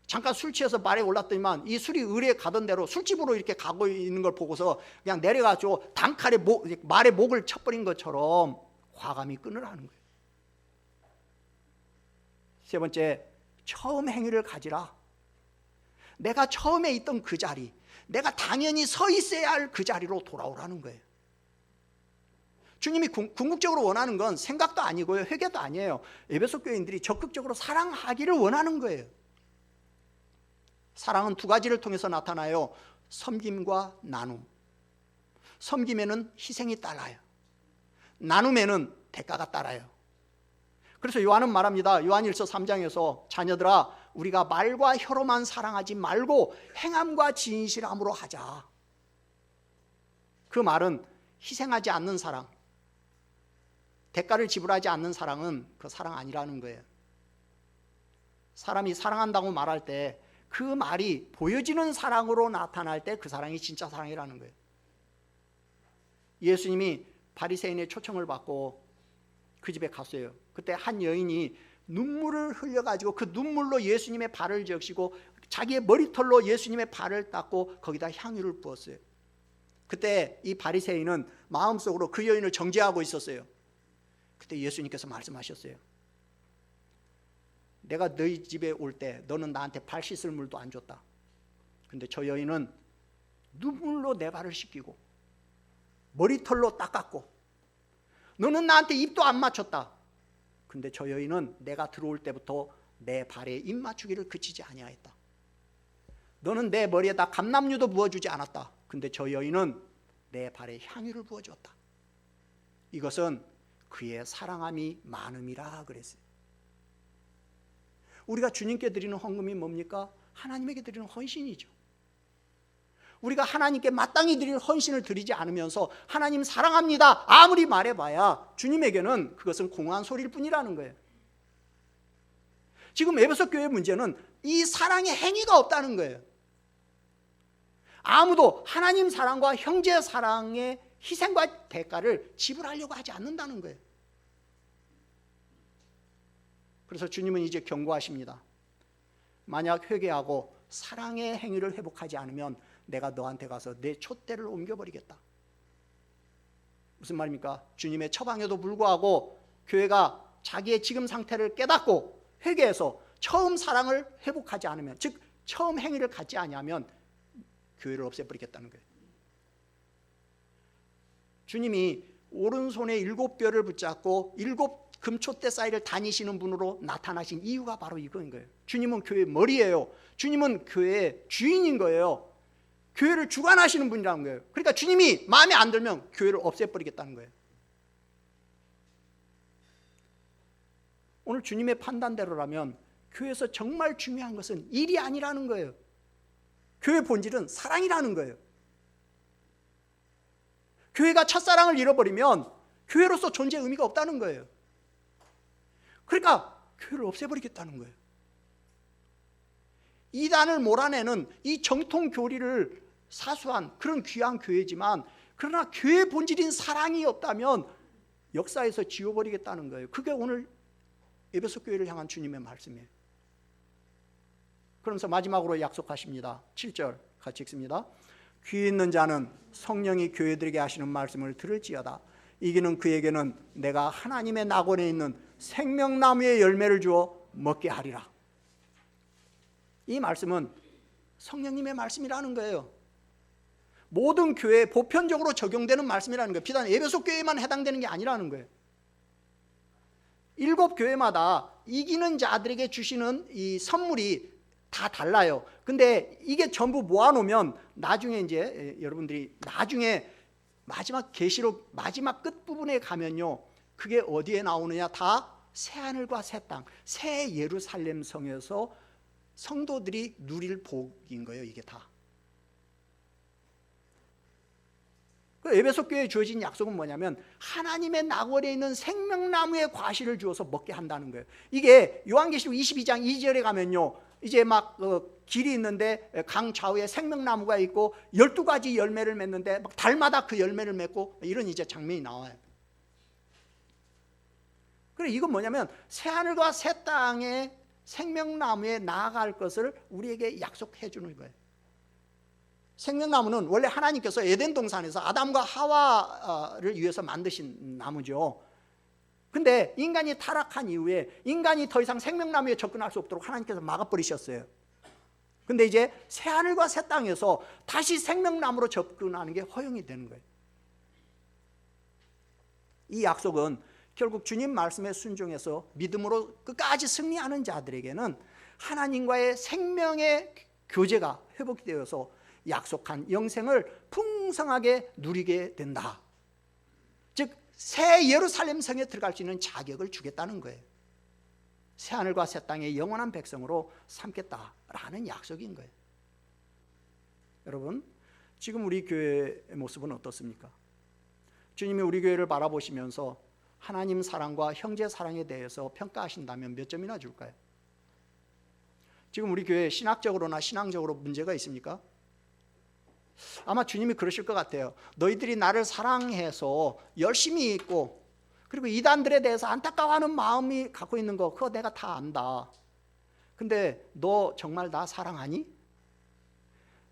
A: 잠깐 술 취해서 말에 올랐더니만 이 술이 의뢰에 가던 대로 술집으로 이렇게 가고 있는 걸 보고서 그냥 내려가지고 단칼에 말의 목을 쳐버린 것처럼 과감히 끊으라는 거예요. 세 번째, 처음 행위를 가지라. 내가 처음에 있던 그 자리, 내가 당연히 서 있어야 할 그 자리로 돌아오라는 거예요. 주님이 궁극적으로 원하는 건 생각도 아니고요, 회개도 아니에요. 에베소 교인들이 적극적으로 사랑하기를 원하는 거예요. 사랑은 두 가지를 통해서 나타나요. 섬김과 나눔. 섬김에는 희생이 따라요. 나눔에는 대가가 따라요. 그래서 요한은 말합니다. 요한일서 3장에서 자녀들아, 우리가 말과 혀로만 사랑하지 말고 행함과 진실함으로 하자. 그 말은 희생하지 않는 사랑, 대가를 지불하지 않는 사랑은 그 사랑 아니라는 거예요. 사람이 사랑한다고 말할 때 그 말이 보여지는 사랑으로 나타날 때 그 사랑이 진짜 사랑이라는 거예요. 예수님이 바리새인의 초청을 받고 그 집에 갔어요. 그때 한 여인이 눈물을 흘려가지고 그 눈물로 예수님의 발을 적시고 자기의 머리털로 예수님의 발을 닦고 거기다 향유를 부었어요. 그때 이 바리새인은 마음속으로 그 여인을 정죄하고 있었어요. 그때 예수님께서 말씀하셨어요. 내가 너희 집에 올 때 너는 나한테 발 씻을 물도 안 줬다. 근데 저 여인은 눈물로 내 발을 씻기고 머리털로 닦았고 너는 나한테 입도 안 맞췄다. 근데 저 여인은 내가 들어올 때부터 내 발에 입 맞추기를 그치지 아니하였다. 너는 내 머리에다 감람유도 부어주지 않았다. 근데 저 여인은 내 발에 향유를 부어주었다. 이것은 그의 사랑함이 많음이라 그랬어요. 우리가 주님께 드리는 헌금이 뭡니까? 하나님에게 드리는 헌신이죠. 우리가 하나님께 마땅히 드릴 헌신을 드리지 않으면서 하나님 사랑합니다 아무리 말해봐야 주님에게는 그것은 공허한 소리일 뿐이라는 거예요. 지금 에베소 교회의 문제는 이 사랑의 행위가 없다는 거예요. 아무도 하나님 사랑과 형제 사랑의 희생과 대가를 지불하려고 하지 않는다는 거예요. 그래서 주님은 이제 경고하십니다. 만약 회개하고 사랑의 행위를 회복하지 않으면 내가 너한테 가서 내 촛대를 옮겨버리겠다. 무슨 말입니까? 주님의 처방에도 불구하고 교회가 자기의 지금 상태를 깨닫고 회개해서 처음 사랑을 회복하지 않으면, 즉 처음 행위를 갖지 않으면 교회를 없애버리겠다는 거예요. 주님이 오른손에 7뼈를 붙잡고 7 금촛대 사이를 다니시는 분으로 나타나신 이유가 바로 이거인 거예요. 주님은 교회의 머리예요. 주님은 교회의 주인인 거예요. 교회를 주관하시는 분이라는 거예요. 그러니까 주님이 마음에 안 들면 교회를 없애버리겠다는 거예요. 오늘 주님의 판단대로라면 교회에서 정말 중요한 것은 일이 아니라는 거예요. 교회의 본질은 사랑이라는 거예요. 교회가 첫사랑을 잃어버리면 교회로서 존재의 의미가 없다는 거예요. 그러니까 교회를 없애버리겠다는 거예요. 이단을 몰아내는 이 정통 교리를 사수한 그런 귀한 교회지만, 그러나 교회의 본질인 사랑이 없다면 역사에서 지워버리겠다는 거예요. 그게 오늘 에베소 교회를 향한 주님의 말씀이에요. 그러면서 마지막으로 약속하십니다. 7절 같이 읽습니다. 귀 있는 자는 성령이 교회들에게 하시는 말씀을 들을지어다. 이기는 그에게는 내가 하나님의 낙원에 있는 생명나무의 열매를 주어 먹게 하리라. 이 말씀은 성령님의 말씀이라는 거예요. 모든 교회에 보편적으로 적용되는 말씀이라는 거예요. 비단 에베소 교회만 해당되는 게 아니라는 거예요. 7교회마다 이기는 자들에게 주시는 이 선물이 다 달라요. 근데 이게 전부 모아놓으면 나중에 이제 여러분들이 나중에 마지막 계시록 마지막 끝부분에 가면요, 그게 어디에 나오느냐, 다 새하늘과 새 땅, 새 예루살렘 성에서 성도들이 누릴 복인 거예요. 이게 다. 에베소 교회에 주어진 약속은 뭐냐면 하나님의 낙원에 있는 생명나무의 과실을 주어서 먹게 한다는 거예요. 이게 요한계시록 22장 2절에 가면요, 이제 막 길이 있는데 강 좌우에 생명나무가 있고 12가지 열매를 맺는데 막 달마다 그 열매를 맺고 이런 이제 장면이 나와요. 그래, 이건 뭐냐면 새하늘과 새 땅의 생명나무에 나아갈 것을 우리에게 약속해 주는 거예요. 생명나무는 원래 하나님께서 에덴 동산에서 아담과 하와를 위해서 만드신 나무죠. 근데 인간이 타락한 이후에 인간이 더 이상 생명나무에 접근할 수 없도록 하나님께서 막아버리셨어요. 근데 이제 새하늘과 새 땅에서 다시 생명나무로 접근하는 게 허용이 되는 거예요. 이 약속은 결국 주님 말씀에 순종해서 믿음으로 끝까지 승리하는 자들에게는 하나님과의 생명의 교제가 회복되어서 약속한 영생을 풍성하게 누리게 된다. 즉 새 예루살렘 성에 들어갈 수 있는 자격을 주겠다는 거예요. 새하늘과 새 땅의 영원한 백성으로 삼겠다라는 약속인 거예요. 여러분, 지금 우리 교회의 모습은 어떻습니까? 주님이 우리 교회를 바라보시면서 하나님 사랑과 형제 사랑에 대해서 평가하신다면 몇 점이나 줄까요? 지금 우리 교회 신학적으로나 신앙적으로 문제가 있습니까? 아마 주님이 그러실 것 같아요. 너희들이 나를 사랑해서 열심히 있고 그리고 이단들에 대해서 안타까워하는 마음이 갖고 있는 거 그거 내가 다 안다. 근데 너 정말 나 사랑하니?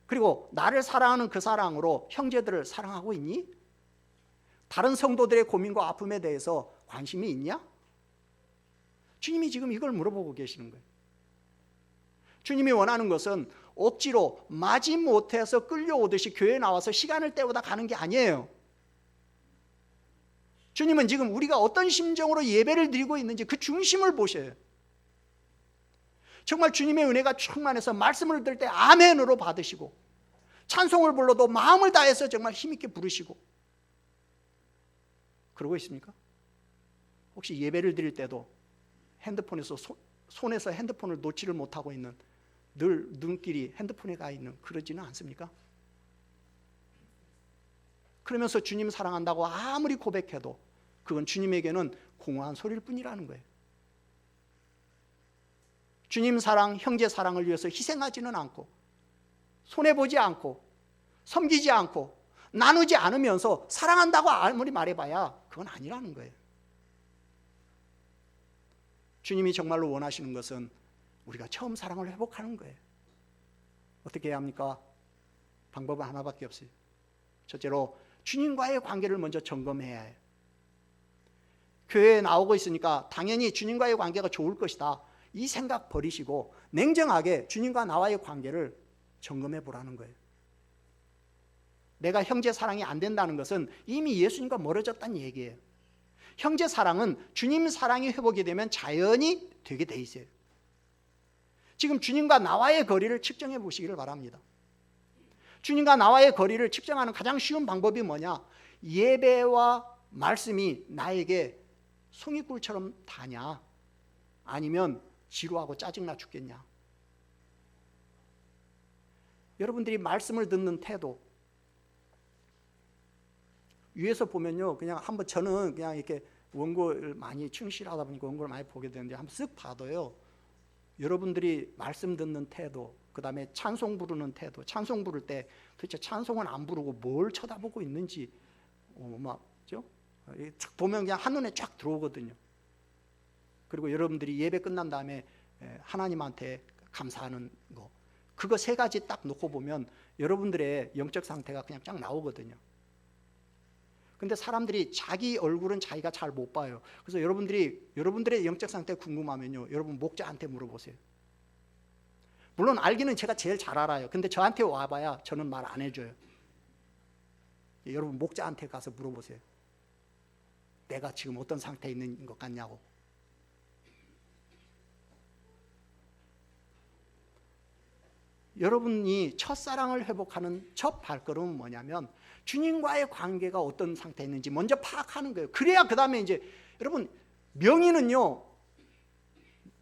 A: 그리고 나를 사랑하는 그 사랑으로 형제들을 사랑하고 있니? 다른 성도들의 고민과 아픔에 대해서 관심이 있냐? 주님이 지금 이걸 물어보고 계시는 거예요. 주님이 원하는 것은 억지로 마지못해서 끌려오듯이 교회에 나와서 시간을 때우다 가는 게 아니에요. 주님은 지금 우리가 어떤 심정으로 예배를 드리고 있는지 그 중심을 보셔요. 정말 주님의 은혜가 충만해서 말씀을 들을 때 아멘으로 받으시고 찬송을 불러도 마음을 다해서 정말 힘있게 부르시고 그러고 있습니까? 혹시 예배를 드릴 때도 핸드폰에서 손에서 핸드폰을 놓지를 못하고 있는, 늘 눈길이 핸드폰에 가 있는, 그러지는 않습니까? 그러면서 주님 사랑한다고 아무리 고백해도 그건 주님에게는 공허한 소리일 뿐이라는 거예요. 주님 사랑, 형제 사랑을 위해서 희생하지는 않고 손해보지 않고 섬기지 않고 나누지 않으면서 사랑한다고 아무리 말해봐야 그건 아니라는 거예요. 주님이 정말로 원하시는 것은 우리가 처음 사랑을 회복하는 거예요. 어떻게 해야 합니까? 방법은 하나밖에 없어요. 첫째로 주님과의 관계를 먼저 점검해야 해요. 교회에 나오고 있으니까 당연히 주님과의 관계가 좋을 것이다, 이 생각 버리시고 냉정하게 주님과 나와의 관계를 점검해 보라는 거예요. 내가 형제 사랑이 안 된다는 것은 이미 예수님과 멀어졌다는 얘기예요. 형제 사랑은 주님 사랑이 회복이 되면 자연히 되게 돼 있어요. 지금 주님과 나와의 거리를 측정해 보시기를 바랍니다. 주님과 나와의 거리를 측정하는 가장 쉬운 방법이 뭐냐? 예배와 말씀이 나에게 송이꿀처럼 다냐? 아니면 지루하고 짜증나 죽겠냐? 여러분들이 말씀을 듣는 태도, 위에서 보면요, 그냥 한번, 저는 그냥 이렇게 원고를 많이 충실하다 보니까 원고를 많이 보게 되는데 한번 쓱 봐도요, 여러분들이 말씀 듣는 태도, 그 다음에 찬송 부르는 태도, 찬송 부를 때 도대체 찬송은 안 부르고 뭘 쳐다보고 있는지 막죠? 보면 그냥 한눈에 쫙 들어오거든요. 그리고 여러분들이 예배 끝난 다음에 하나님한테 감사하는 거, 그거 세 가지 딱 놓고 보면 여러분들의 영적 상태가 그냥 쫙 나오거든요. 근데 사람들이 자기 얼굴은 자기가 잘 못 봐요. 그래서 여러분들의 영적 상태 궁금하면요, 여러분 목자한테 물어보세요. 물론 알기는 제가 제일 잘 알아요. 근데 저한테 와봐야 저는 말 안 해줘요. 여러분 목자한테 가서 물어보세요. 내가 지금 어떤 상태에 있는 것 같냐고. 여러분이 첫사랑을 회복하는 첫 발걸음은 뭐냐면 주님과의 관계가 어떤 상태에 있는지 먼저 파악하는 거예요. 그래야 그 다음에 이제 여러분 명의는요,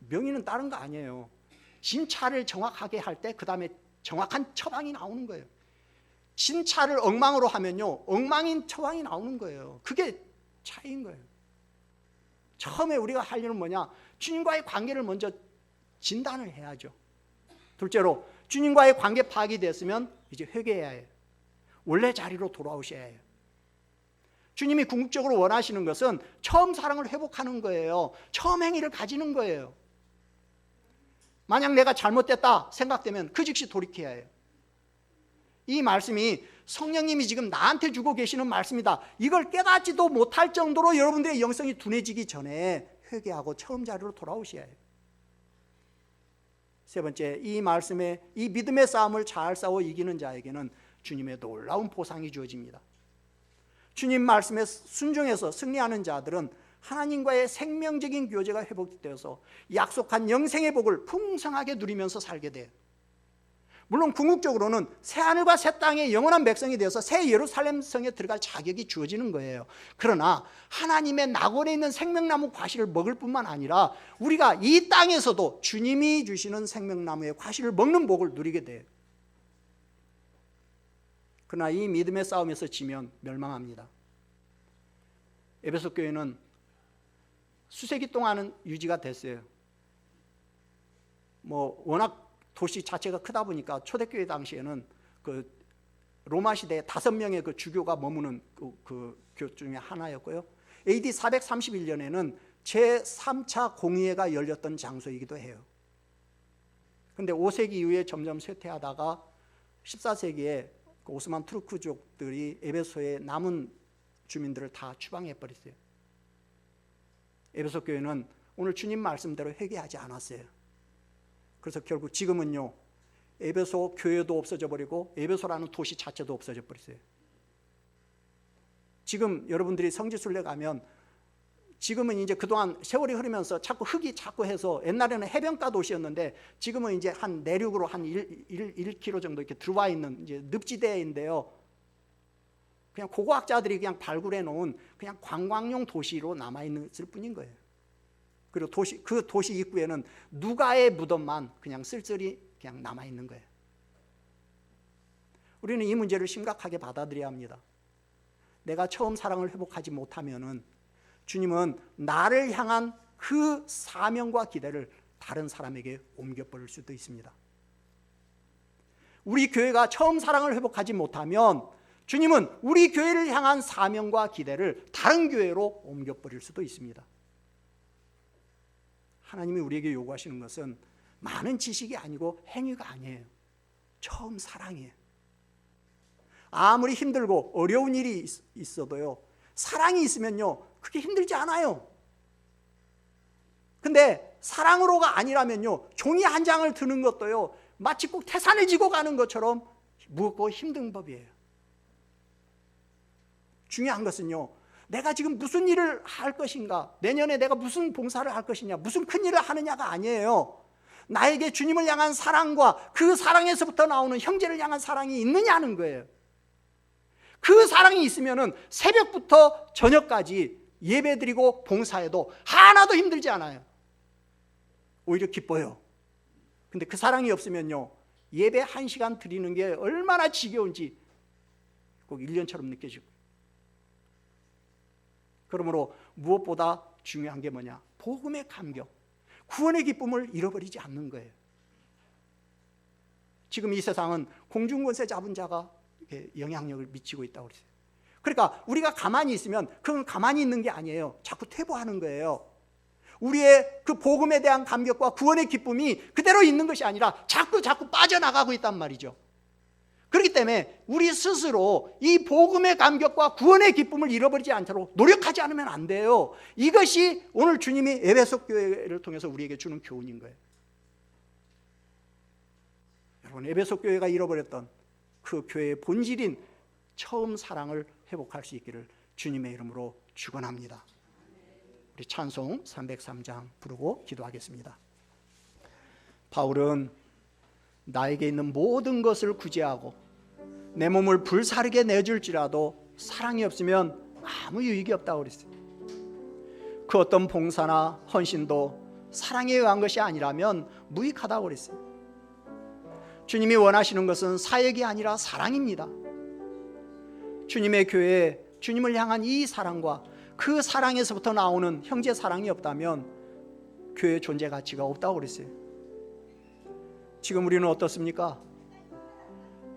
A: 명의는 다른 거 아니에요. 진찰을 정확하게 할 때 그 다음에 정확한 처방이 나오는 거예요. 진찰을 엉망으로 하면요, 엉망인 처방이 나오는 거예요. 그게 차이인 거예요. 처음에 우리가 할 일은 뭐냐? 주님과의 관계를 먼저 진단을 해야죠. 둘째로 주님과의 관계 파악이 됐으면 이제 회개해야 해요. 원래 자리로 돌아오셔야 해요. 주님이 궁극적으로 원하시는 것은 처음 사랑을 회복하는 거예요. 처음 행위를 가지는 거예요. 만약 내가 잘못됐다 생각되면 그 즉시 돌이켜야 해요. 이 말씀이 성령님이 지금 나한테 주고 계시는 말씀이다. 이걸 깨닫지도 못할 정도로 여러분들의 영성이 둔해지기 전에 회개하고 처음 자리로 돌아오셔야 해요. 세 번째, 이 말씀에 이 믿음의 싸움을 잘 싸워 이기는 자에게는 주님의 놀라운 보상이 주어집니다. 주님 말씀에 순종해서 승리하는 자들은 하나님과의 생명적인 교제가 회복되어서 약속한 영생의 복을 풍성하게 누리면서 살게 돼요. 물론 궁극적으로는 새하늘과 새 땅의 영원한 백성이 되어서 새 예루살렘 성에 들어갈 자격이 주어지는 거예요. 그러나 하나님의 낙원에 있는 생명나무 과실을 먹을 뿐만 아니라 우리가 이 땅에서도 주님이 주시는 생명나무의 과실을 먹는 복을 누리게 돼요. 그러나 이 믿음의 싸움에서 지면 멸망합니다. 에베소 교회는 수세기 동안은 유지가 됐어요. 워낙 도시 자체가 크다 보니까 초대교회 당시에는 그 로마 시대에 5명의 그 주교가 머무는 그 교 중에 하나였고요. AD 431년에는 제3차 공의회가 열렸던 장소이기도 해요. 그런데 5세기 이후에 점점 쇠퇴하다가 14세기에 그 오스만 투르크족들이 에베소의 남은 주민들을 다 추방해 버렸어요. 에베소 교회는 오늘 주님 말씀대로 회개하지 않았어요. 그래서 결국 지금은요, 에베소 교회도 없어져 버리고 에베소라는 도시 자체도 없어져 버렸어요. 지금 여러분들이 성지순례 가면 지금은 이제 그동안 세월이 흐르면서 자꾸 흙이 자꾸 해서 옛날에는 해변가 도시였는데 지금은 이제 한 내륙으로 한 1km 정도 이렇게 들어와 있는 이제 늪지대인데요. 그냥 고고학자들이 그냥 발굴해 놓은 그냥 관광용 도시로 남아 있을 뿐인 거예요. 그리고 그 도시 입구에는 누가의 무덤만 그냥 쓸쓸히 그냥 남아 있는 거예요. 우리는 이 문제를 심각하게 받아들여야 합니다. 내가 처음 사랑을 회복하지 못하면은 주님은 나를 향한 그 사명과 기대를 다른 사람에게 옮겨버릴 수도 있습니다. 우리 교회가 처음 사랑을 회복하지 못하면 주님은 우리 교회를 향한 사명과 기대를 다른 교회로 옮겨버릴 수도 있습니다. 하나님이 우리에게 요구하시는 것은 많은 지식이 아니고 행위가 아니에요. 처음 사랑이에요. 아무리 힘들고 어려운 일이 있어도요, 사랑이 있으면요 그게 힘들지 않아요. 근데 사랑으로가 아니라면요, 종이 한 장을 드는 것도요 마치 꼭 태산을 지고 가는 것처럼 무겁고 힘든 법이에요. 중요한 것은요, 내가 지금 무슨 일을 할 것인가, 내년에 내가 무슨 봉사를 할 것이냐, 무슨 큰 일을 하느냐가 아니에요. 나에게 주님을 향한 사랑과 그 사랑에서부터 나오는 형제를 향한 사랑이 있느냐는 거예요. 그 사랑이 있으면은 새벽부터 저녁까지 예배드리고 봉사해도 하나도 힘들지 않아요. 오히려 기뻐요. 근데 그 사랑이 없으면요, 예배 1시간 드리는 게 얼마나 지겨운지 꼭 1년처럼 느껴지고. 그러므로 무엇보다 중요한 게 뭐냐? 복음의 감격, 구원의 기쁨을 잃어버리지 않는 거예요. 지금 이 세상은 공중권세 잡은 자가 영향력을 미치고 있다고 그랬어요. 그러니까 우리가 가만히 있으면 그건 가만히 있는 게 아니에요. 자꾸 퇴보하는 거예요. 우리의 그 복음에 대한 감격과 구원의 기쁨이 그대로 있는 것이 아니라 자꾸 빠져나가고 있단 말이죠. 그렇기 때문에 우리 스스로 이 복음의 감격과 구원의 기쁨을 잃어버리지 않도록 노력하지 않으면 안 돼요. 이것이 오늘 주님이 에베소 교회를 통해서 우리에게 주는 교훈인 거예요. 여러분, 에베소 교회가 잃어버렸던 그 교회의 본질인 처음 사랑을 회복할 수 있기를 주님의 이름으로 축원합니다. 우리 찬송 303장 부르고 기도하겠습니다. 바울은 나에게 있는 모든 것을 구제하고 내 몸을 불사르게 내줄지라도 사랑이 없으면 아무 유익이 없다고 그랬어요. 그 어떤 봉사나 헌신도 사랑에 의한 것이 아니라면 무익하다고 그랬어요. 주님이 원하시는 것은 사역이 아니라 사랑입니다. 주님의 교회에 주님을 향한 이 사랑과 그 사랑에서부터 나오는 형제 사랑이 없다면 교회 존재 가치가 없다고 그랬어요. 지금 우리는 어떻습니까?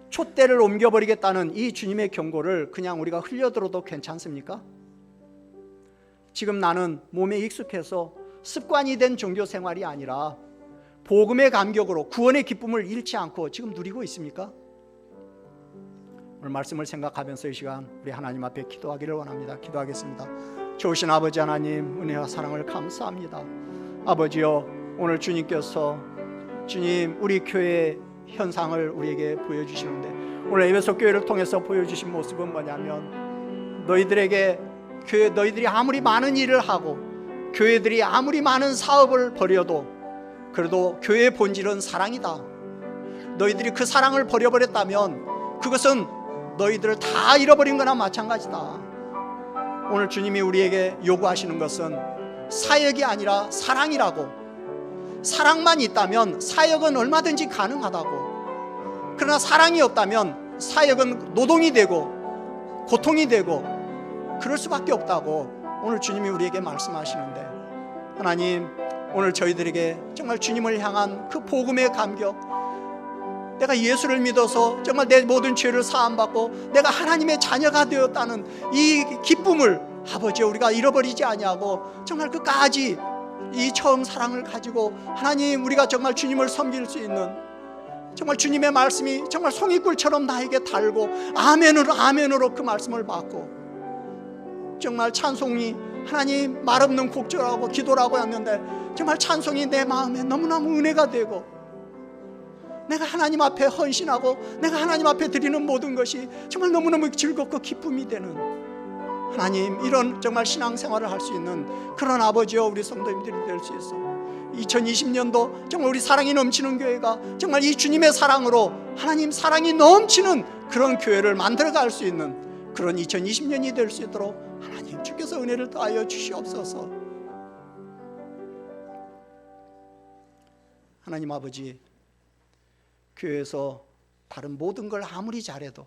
A: 촛대를 옮겨버리겠다는 이 주님의 경고를 그냥 우리가 흘려들어도 괜찮습니까? 지금 나는 몸에 익숙해서 습관이 된 종교 생활이 아니라 복음의 감격으로 구원의 기쁨을 잃지 않고 지금 누리고 있습니까? 오늘 말씀을 생각하면서 이 시간 우리 하나님 앞에 기도하기를 원합니다. 기도하겠습니다. 좋으신 아버지 하나님, 은혜와 사랑을 감사합니다. 아버지여, 오늘 주님께서 주님 우리 교회의 현상을 우리에게 보여주시는데 오늘 에베소 교회를 통해서 보여주신 모습은 뭐냐면 너희들이 아무리 많은 일을 하고 교회들이 아무리 많은 사업을 벌여도 그래도 교회의 본질은 사랑이다. 너희들이 그 사랑을 버려버렸다면 그것은 너희들을 다 잃어버린 거나 마찬가지다. 오늘 주님이 우리에게 요구하시는 것은 사역이 아니라 사랑이라고. 사랑만 있다면 사역은 얼마든지 가능하다고. 그러나 사랑이 없다면 사역은 노동이 되고 고통이 되고 그럴 수밖에 없다고 오늘 주님이 우리에게 말씀하시는데, 하나님 오늘 저희들에게 정말 주님을 향한 그 복음의 감격, 내가 예수를 믿어서 정말 내 모든 죄를 사함받고 내가 하나님의 자녀가 되었다는 이 기쁨을 아버지 우리가 잃어버리지 아니하고 정말 끝까지 이 처음 사랑을 가지고 하나님 우리가 정말 주님을 섬길 수 있는, 정말 주님의 말씀이 정말 송이꿀처럼 나에게 달고 아멘으로 그 말씀을 받고 정말 찬송이 하나님 말없는 곡절하고 기도라고 했는데 정말 찬송이 내 마음에 너무너무 은혜가 되고 내가 하나님 앞에 헌신하고 내가 하나님 앞에 드리는 모든 것이 정말 너무너무 즐겁고 기쁨이 되는, 하나님 이런 정말 신앙생활을 할 수 있는 그런 아버지여 우리 성도님들이 될 수 있어 2020년도 정말 우리 사랑이 넘치는 교회가 정말 이 주님의 사랑으로 하나님 사랑이 넘치는 그런 교회를 만들어갈 수 있는 그런 2020년이 될 수 있도록 하나님 주께서 은혜를 더하여 주시옵소서. 하나님 아버지, 교회에서 다른 모든 걸 아무리 잘해도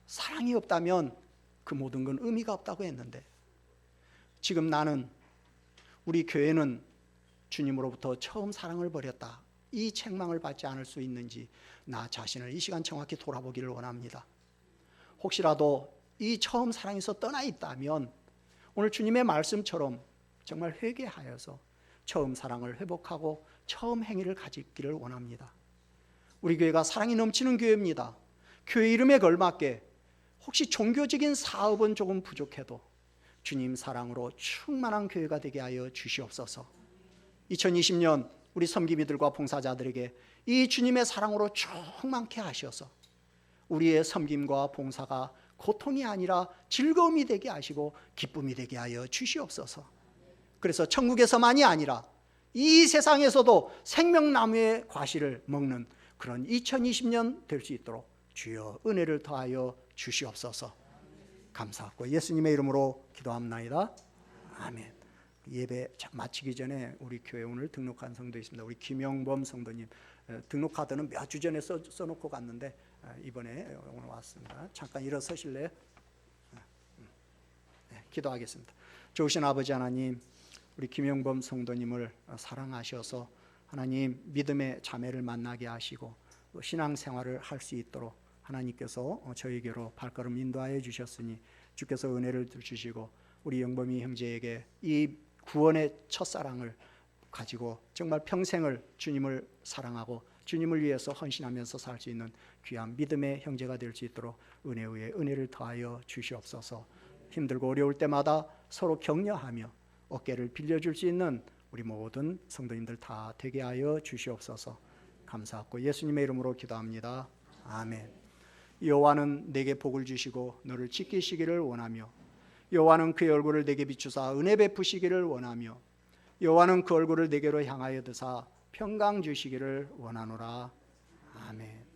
A: 사랑이 없다면 그 모든 건 의미가 없다고 했는데, 지금 나는 우리 교회는 주님으로부터 처음 사랑을 버렸다, 이 책망을 받지 않을 수 있는지 나 자신을 이 시간 정확히 돌아보기를 원합니다. 혹시라도 이 처음 사랑에서 떠나 있다면 오늘 주님의 말씀처럼 정말 회개하여서 처음 사랑을 회복하고 처음 행위를 가지기를 원합니다. 우리 교회가 사랑이 넘치는 교회입니다. 교회 이름에 걸맞게 혹시 종교적인 사업은 조금 부족해도 주님 사랑으로 충만한 교회가 되게 하여 주시옵소서. 2020년 우리 섬김이들과 봉사자들에게 이 주님의 사랑으로 충만케 하셔서 우리의 섬김과 봉사가 고통이 아니라 즐거움이 되게 하시고 기쁨이 되게 하여 주시옵소서. 그래서 천국에서만이 아니라 이 세상에서도 생명나무의 과실을 먹는 그런 2020년 될 수 있도록 주여 은혜를 더하여 주시옵소서. 감사하고 예수님의 이름으로 기도합나이다. 아멘. 예배 마치기 전에 우리 교회 오늘 등록한 성도 있습니다. 우리 김영범 성도님 등록 카드는 몇 주 전에 써놓고 갔는데 이번에 오늘 왔습니다. 잠깐 일어서실래요? 네, 기도하겠습니다. 좋으신 아버지 하나님, 우리 김영범 성도님을 사랑하셔서 하나님 믿음의 자매를 만나게 하시고 또 신앙생활을 할 수 있도록 하나님께서 저에게로 발걸음 인도하여 주셨으니 주께서 은혜를 주시고 우리 영범이 형제에게 이 구원의 첫사랑을 가지고 정말 평생을 주님을 사랑하고 주님을 위해서 헌신하면서 살 수 있는 귀한 믿음의 형제가 될 수 있도록 은혜 위에 은혜를 더하여 주시옵소서. 힘들고 어려울 때마다 서로 격려하며 어깨를 빌려줄 수 있는 우리 모든 성도님들 다 되게 하여 주시옵소서. 감사하고 예수님의 이름으로 기도합니다. 아멘. 여호와는 내게 복을 주시고 너를 지키시기를 원하며 여호와는 그의 얼굴을 내게 비추사 은혜 베푸시기를 원하며 여호와는 그 얼굴을 내게로 향하여 드사 평강 주시기를 원하노라. 아멘.